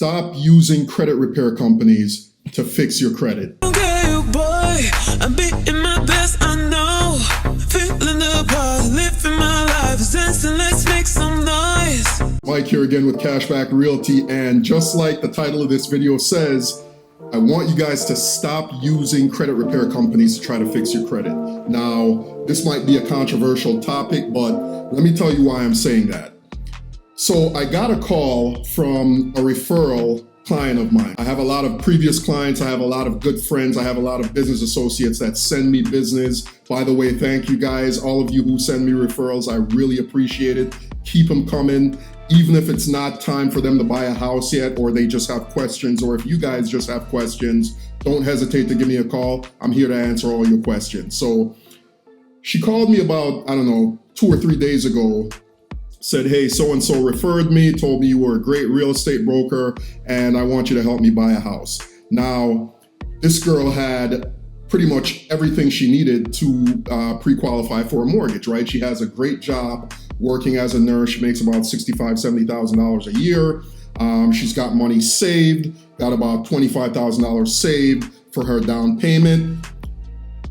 Stop using credit repair companies to fix your credit. Okay, boy, I'm beating my best, I know. Feeling the buzz, living my life, dancing, let's make some noise. Mike here again with CASHBACK Realty, and just like the title of this video says, I want you guys to stop using credit repair companies to try to fix your credit. Now, this might be a controversial topic, but let me tell you why I'm saying that. So I got a call from a referral client of mine. I have a lot of previous clients. I have a lot of good friends. I have a lot of business associates that send me business. By the way, thank you guys, all of you who send me referrals. I really appreciate it. Keep them coming. Even if it's not time for them to buy a house yet, or they just have questions, or if you guys just have questions, don't hesitate to give me a call. I'm here to answer all your questions. So she called me about, 2 or 3 days ago, said, hey, so-and-so referred me, told me you were a great real estate broker, and I want you to help me buy a house. Now, this girl had pretty much everything she needed to pre-qualify for a mortgage, right? She has a great job working as a nurse. She makes about $65,000, $70,000 a year. She's got money saved, got about $25,000 saved for her down payment.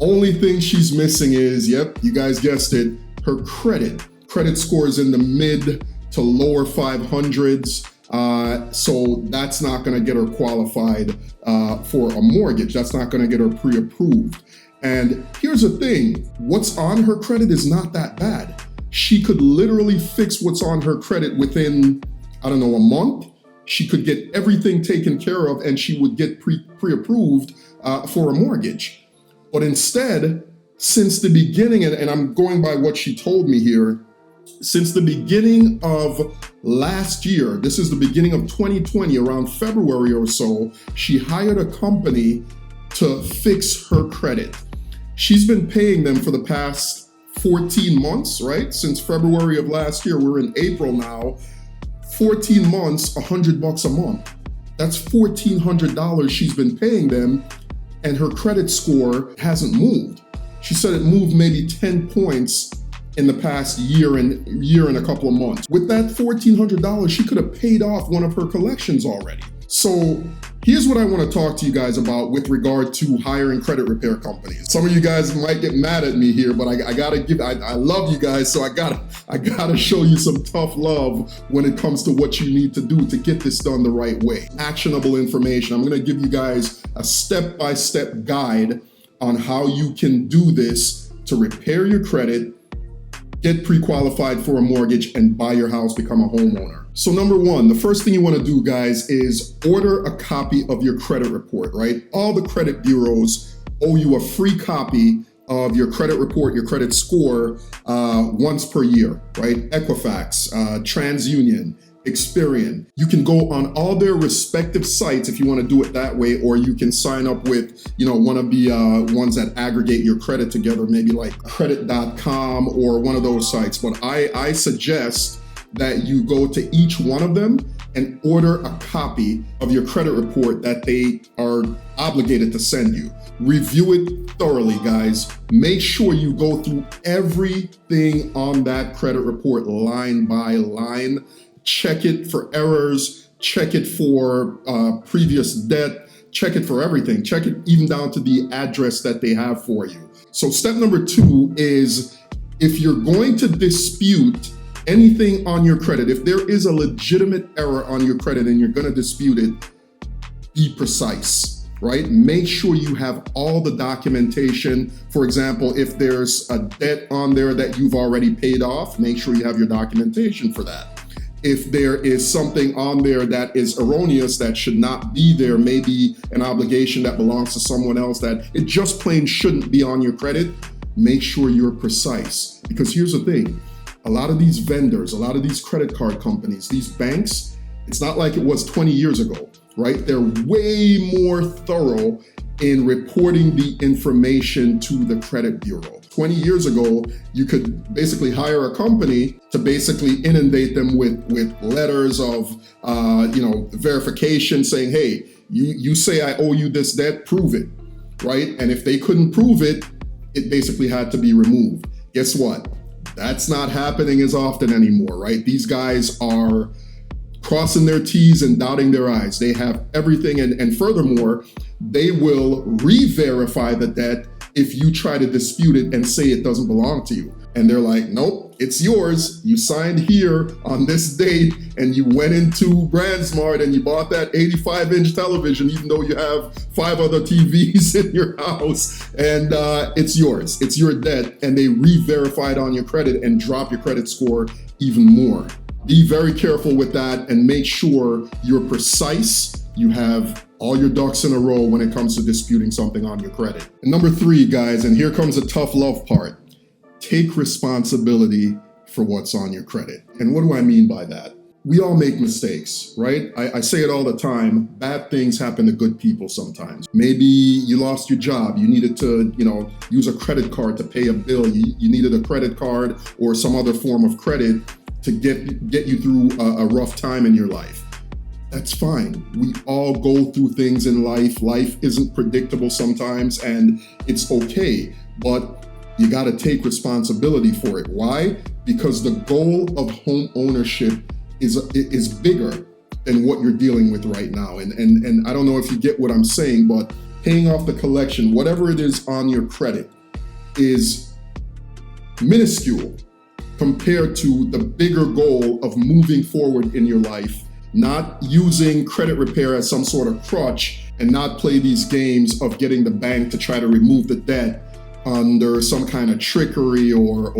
Only thing she's missing is, yep, you guys guessed it, her credit. Credit scores in the mid to lower 500s. So that's not gonna get her qualified for a mortgage. That's not gonna get her pre-approved. And here's the thing, what's on her credit is not that bad. She could literally fix what's on her credit within, a month. She could get everything taken care of and she would get pre-approved for a mortgage. But instead, since the beginning, and I'm going by what she told me here, since the beginning of last year, this is the beginning of 2020, around February or so, she hired a company to fix her credit. She's been paying them for the past 14 months, right? Since February of last year, we're in April now, 14 months, $100 a month. That's $1,400 she's been paying them, and her credit score hasn't moved. She said it moved maybe 10 points in the past year and a couple of months. With that $1,400, she could have paid off one of her collections already. So here's what I want to talk to you guys about with regard to hiring credit repair companies. Some of you guys might get mad at me here, but I love you guys, so I gotta show you some tough love when it comes to what you need to do to get this done the right way. Actionable information. I'm gonna give you guys a step-by-step guide on how you can do this to repair your credit, get pre-qualified for a mortgage, and buy your house, become a homeowner. So number one, the first thing you want to do, guys, is order a copy of your credit report, right? All the credit bureaus owe you a free copy of your credit report, your credit score, once per year, right? Equifax, TransUnion, Experian. You can go on all their respective sites if you want to do it that way, or you can sign up with, one of the ones that aggregate your credit together, maybe like credit.com or one of those sites. But I suggest that you go to each one of them and order a copy of your credit report that they are obligated to send you. Review it thoroughly, guys. Make sure you go through everything on that credit report line by line. Check it for errors, check it for previous debt, check it for everything. Check it even down to the address that they have for you. So step number 2 is, if you're going to dispute anything on your credit, if there is a legitimate error on your credit and you're gonna dispute it, be precise, right? Make sure you have all the documentation. For example, if there's a debt on there that you've already paid off, make sure you have your documentation for that. If there is something on there that is erroneous, that should not be there, maybe an obligation that belongs to someone else that it just plain shouldn't be on your credit, make sure you're precise. Because here's the thing, a lot of these vendors, a lot of these credit card companies, these banks, it's not like it was 20 years ago, right? They're way more thorough in reporting the information to the credit bureau. 20 years ago, you could basically hire a company to basically inundate them with letters of verification saying, hey, you say I owe you this debt, prove it, right? And if they couldn't prove it, it basically had to be removed. Guess what? That's not happening as often anymore, right? These guys are crossing their T's and dotting their I's. They have everything. And furthermore, they will re-verify the debt if you try to dispute it and say it doesn't belong to you. And they're like, nope, it's yours. You signed here on this date and you went into BrandsMart and you bought that 85-inch television, even though you have 5 other TVs in your house, and it's yours. It's your debt, and they re-verify it on your credit and drop your credit score even more. Be very careful with that and make sure you're precise. You have all your ducks in a row when it comes to disputing something on your credit. And number 3, guys, and here comes the tough love part. Take responsibility for what's on your credit. And what do I mean by that? We all make mistakes, right? I say it all the time. Bad things happen to good people sometimes. Maybe you lost your job. You needed to, use a credit card to pay a bill. You needed a credit card or some other form of credit to get you through a rough time in your life. That's fine. We all go through things in life. Life isn't predictable sometimes, and it's okay. But you got to take responsibility for it. Why? Because the goal of home ownership is bigger than what you're dealing with right now. And I don't know if you get what I'm saying, but paying off the collection, whatever it is on your credit, is minuscule compared to the bigger goal of moving forward in your life, not using credit repair as some sort of crutch, and not play these games of getting the bank to try to remove the debt under some kind of trickery or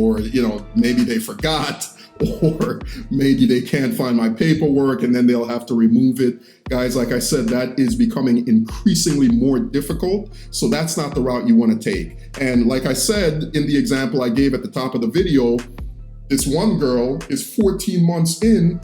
maybe they forgot, or maybe they can't find my paperwork and then they'll have to remove it. Guys, like I said, that is becoming increasingly more difficult. So that's not the route you want to take. And like I said in the example I gave at the top of the video, this one girl is 14 months in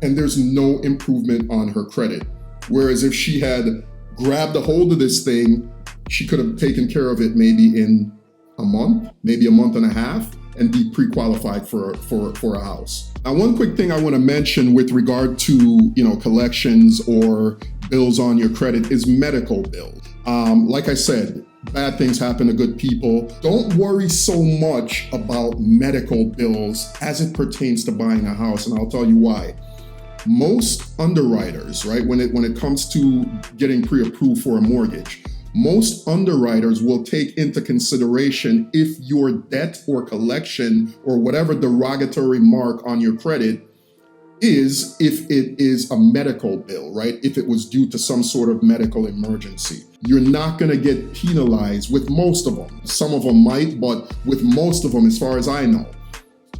and there's no improvement on her credit. Whereas if she had grabbed a hold of this thing, she could have taken care of it maybe in a month, maybe a month and a half, and be pre-qualified for a house. Now, one quick thing I want to mention with regard to collections or bills on your credit is medical bills. Like I said, bad things happen to good people. Don't worry so much about medical bills as it pertains to buying a house, and I'll tell you why. Most underwriters, right, when it comes to getting pre-approved for a mortgage, most underwriters will take into consideration if your debt or collection or whatever derogatory mark on your credit is, if it is a medical bill, right? If it was due to some sort of medical emergency. You're not going to get penalized with most of them. Some of them might, but with most of them, as far as I know,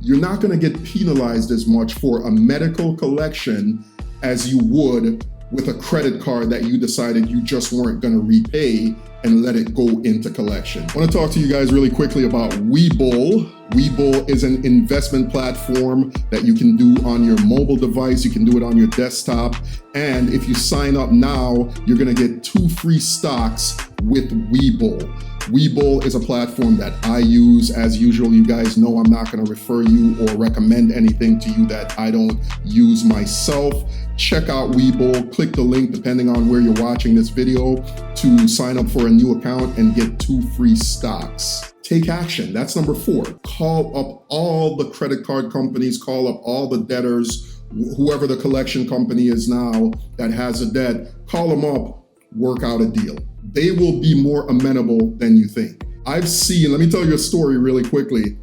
you're not going to get penalized as much for a medical collection as you would with a credit card that you decided you just weren't going to repay and let it go into collection. I want to talk to you guys really quickly about Webull. Webull is an investment platform that you can do on your mobile device. You can do it on your desktop. And if you sign up now, you're going to get 2 free stocks with Webull. Webull is a platform that I use. As usual, you guys know I'm not going to refer you or recommend anything to you that I don't use myself. Check out Webull. Click the link depending on where you're watching this video to sign up for a new account and get 2 free stocks. Take action. That's number 4. Call up all the credit card companies, call up all the debtors, whoever the collection company is now that has a debt, call them up, work out a deal. They will be more amenable than you think. I've seen, let me tell you a story really quickly.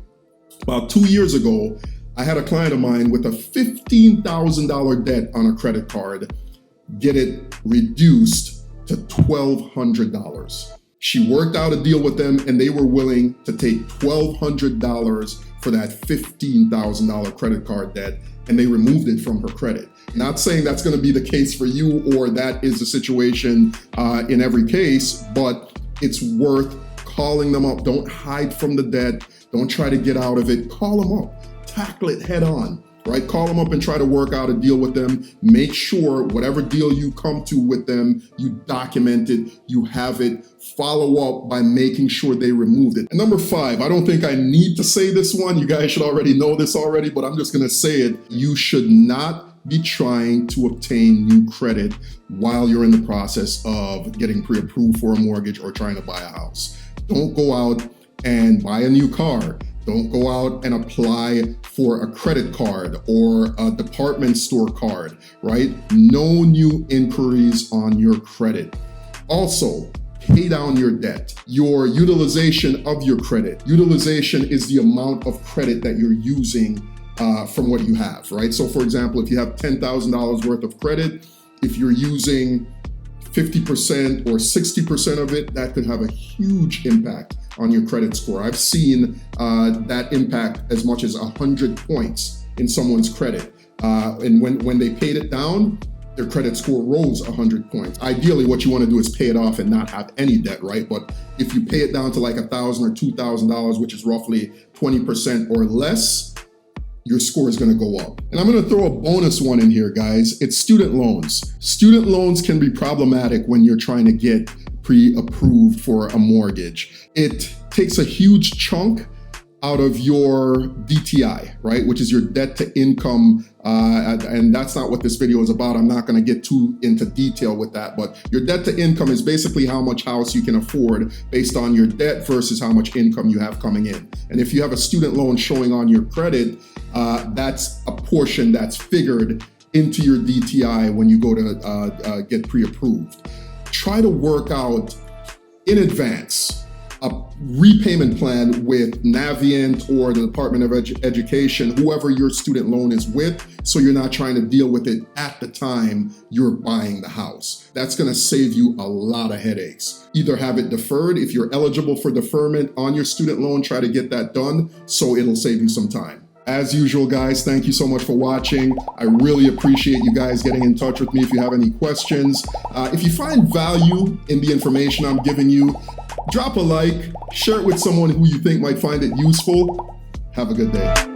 About 2 years ago, I had a client of mine with a $15,000 debt on a credit card get it reduced to $1,200. She worked out a deal with them and they were willing to take $1,200 for that $15,000 credit card debt, and they removed it from her credit. Not saying that's going to be the case for you or that is the situation in every case, but it's worth calling them up. Don't hide from the debt. Don't try to get out of it. Call them up. Tackle it head on, right? Call them up and try to work out a deal with them. Make sure whatever deal you come to with them, you document it, you have it. Follow up by making sure they removed it. And number 5, I don't think I need to say this one. You guys should already know this already, but I'm just going to say it. You should not be trying to obtain new credit while you're in the process of getting pre-approved for a mortgage or trying to buy a house. Don't go out and buy a new car, Don't go out and apply for a credit card or a department store card, right? No new inquiries on your credit. Also, pay down your debt. Your utilization of your credit. Utilization is the amount of credit that you're using from what you have, right? So for example, if you have $10,000 worth of credit, if you're using 50% or 60% of it, that could have a huge impact on your credit score. I've seen that impact as much as 100 points in someone's credit. And when they paid it down, their credit score rose 100 points. Ideally, what you want to do is pay it off and not have any debt, right? But if you pay it down to like $1,000 or $2,000, which is roughly 20% or less, your score is going to go up. And I'm going to throw a bonus one in here, guys. It's student loans. Student loans can be problematic when you're trying to get pre-approved for a mortgage. It takes a huge chunk out of your DTI, right? Which is your debt to income. And that's not what this video is about. I'm not going to get too into detail with that, but your debt to income is basically how much house you can afford based on your debt versus how much income you have coming in. And if you have a student loan showing on your credit, that's a portion that's figured into your DTI when you go to get pre-approved. Try to work out in advance a repayment plan with Navient or the Department of Education, whoever your student loan is with, so you're not trying to deal with it at the time you're buying the house. That's gonna save you a lot of headaches. Either have it deferred. If you're eligible for deferment on your student loan, try to get that done so it'll save you some time. As usual, guys, thank you so much for watching. I really appreciate you guys getting in touch with me if you have any questions. If you find value in the information I'm giving you, drop a like, share it with someone who you think might find it useful. Have a good day.